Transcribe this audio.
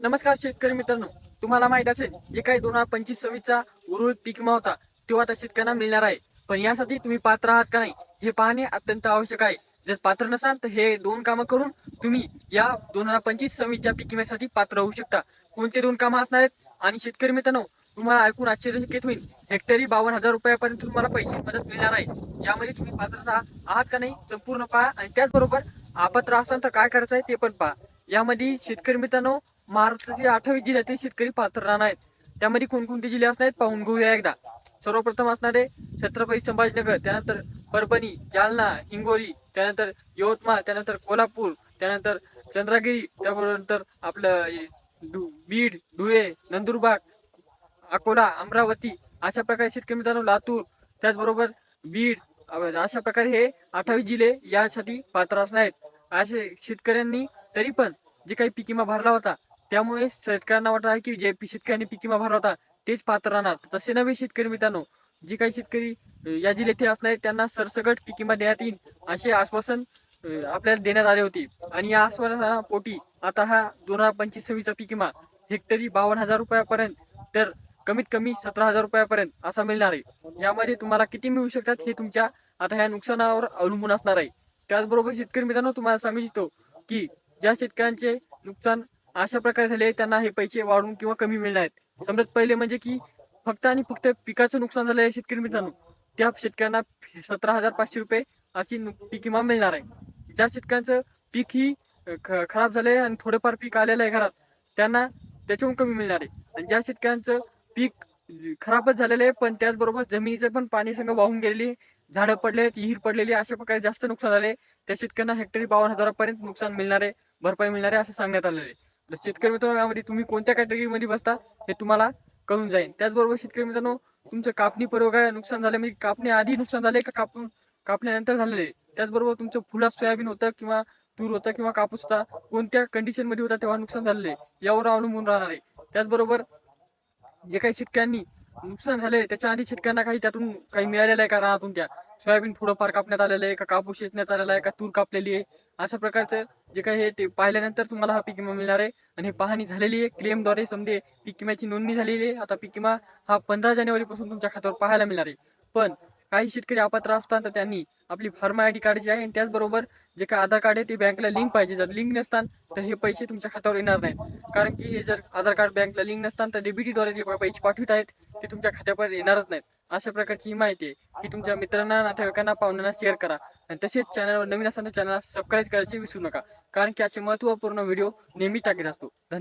नमस्कार शेतकरी मित्रांनो, तुम्हाला माहित असेल जे काही 2025-26चा उर्वरित पीक विमा होता तो आता शेतकऱ्यांना मिळणार आहे. पण यासाठी तुम्ही पात्र आहात का नाही हे पाहणे अत्यंत आवश्यक आहे. जर पात्र नसाल तर हे दोन कामं करून तुम्ही या 2025-26च्या पीक विम्यासाठी पात्र होऊ शकता. कोणते दोन कामं असणार आहेत आणि शेतकरी मित्रांनो, तुम्हाला ऐकून आश्चर्यचकित होईल. हेक्टरी 52,000 रुपयापर्यंत तुम्हाला पैसे मदत मिळणार आहे. यामध्ये तुम्ही पात्र आहात का नाही संपूर्ण पहा आणि त्याचबरोबर अपात्र असाल तर काय करायचं आहे ते पण पहा. यामध्ये शेतकरी मित्रांनो, महाराष्ट्रातील 28 जिल्ह्यातील शेतकरी पात्र राहणार आहेत. त्यामध्ये कोणकोणते जिल्हे असणार आहेत पाहून घेऊया एकदा. सर्वप्रथम असणारे छत्रपती संभाजीनगर, त्यानंतर परभणी, जालना, हिंगोली, त्यानंतर यवतमाळ, त्यानंतर कोल्हापूर, त्यानंतर चंद्रगिरी, त्यानंतर आपलं बीड, धुळे, नंदुरबार, अकोला, अमरावती अशा प्रकारे शेतकरी मित्रांनो लातूर, त्याचबरोबर बीड अशा प्रकारे हे 28 जिल्हे यासाठी पात्र असणार आहेत. असे शेतकऱ्यांनी तरी पण जे काही पीक विमा भरला होता त्यामुळे शेतकऱ्यांना वाटत आहे की जे शेतकऱ्यांनी पीक विमा भरला होता तेच पात्र राहणार. तसे नवे शेतकरी मित्रांनो, जे काही शेतकरी या जिल्ह्यात असणार आहेत त्यांना सरसकट पीक विमा देण्यात येईल असे आश्वासन आपल्याला देण्यात आले होते. आणि या आश्वासनापोटी आता हा 2025-26चा पीक विमा हेक्टरी 52,000 रुपयापर्यंत तर कमीत कमी 17,000 रुपयापर्यंत असा मिळणार आहे. यामध्ये तुम्हाला किती मिळू शकतात हे तुमच्या आता ह्या नुकसानावर अवलंबून असणार आहे. त्याचबरोबर शेतकरी मित्रांनो, तुम्हाला सांगू इच्छितो की ज्या शेतकऱ्यांचे नुकसान अशा प्रकारे झाले त्यांना हे पैसे वाढून किंवा कमी मिळणार आहेत. समजत पहिले म्हणजे की फक्त आणि फक्त पिकाचं नुकसान झालं आहे शेतकरी मित्रांनो, त्या शेतकऱ्यांना 17,500 रुपये अशी पीक विमा मिळणार आहे. ज्या शेतकऱ्यांचं पीक ही खराब झाले आणि थोडंफार पीक आलेलं आहे घरात त्यांना त्याच्याहून कमी मिळणार आहे. आणि ज्या शेतकऱ्यांचं पीक खराबच झालेलं आहे पण त्याचबरोबर जमिनीचं पण पाणी संग वाहून गेलेली, झाडं पडले, विहीर पडलेली अशा प्रकारे जास्त नुकसान झाले, त्या शेतकऱ्यांना हेक्टरी 52,000 नुकसान मिळणार आहे, भरपाई मिळणार आहे असं सांगण्यात आलेलं आहे. तर शेतकरी मित्रांनो, यामध्ये तुम्ही कोणत्या कॅटेगरीमध्ये बसता हे तुम्हाला कळून जाईल. त्याचबरोबर शेतकरी मित्रांनो, तुमचं कापणी पूर्व काय नुकसान झालं म्हणजे कापणी आधी नुकसान झाले का कापल्यानंतर झालेले, त्याचबरोबर तुमचं फुलात सोयाबीन होतं किंवा तूर होतं किंवा कापूस होता, कोणत्या कंडिशन मध्ये होता तेव्हा नुकसान झालेले यावर अवलंबून राहणार आहे. त्याचबरोबर जे काही शेतकऱ्यांनी नुकसान झाले त्याच्या आधी शेतकऱ्यांना काही त्यातून काही मिळालेलं आहे का रानातून, त्या सोयाबीन थोडंफार कापण्यात आलेलं आहे का, कापूस वेचण्यात आलेला आहे का, तूर कापलेली आहे, अशा प्रकारचं जे काही आहे ते पाहिल्यानंतर तुम्हाला हा पीक विमा मिळणार आहे. आणि हे पाहणी झालेली आहे क्लेमद्वारे, समजे पीक विम्याची नोंदणी झालेली आहे. आता पीक विमा हा 15 जानेवारीपासून तुमच्या खात्यावर पाहायला मिळणार आहे. पण काही शेतकरी अपात्र असतात तर त्यांनी आपली फार्म आय डी काढायची आहे आणि त्याचबरोबर जे काही आधार कार्ड आहे ते बँकला लिंक पाहिजे. जर लिंक नसतात तर हे पैसे तुमच्या खात्यावर येणार नाहीत. कारण की हे जर आधार कार्ड बँकला लिंक नसतात तर डीबीटीद्वारे जे पैसे पाठवित आहेत ते तुमच्या खात्यापर्यंत येणारच नाहीत. अशा प्रकारची ही माहिती आहे ही तुमच्या मित्रांना, नातेवाईकांना, पाहुण्यांना शेअर करा. आणि तसेच चॅनलवर नवीन असाल तर चॅनलला सबस्क्राईब करायचे विसरू नका, कारण की असे महत्त्वपूर्ण व्हिडिओ नेहमीच टाकत असतो. धन्यवाद.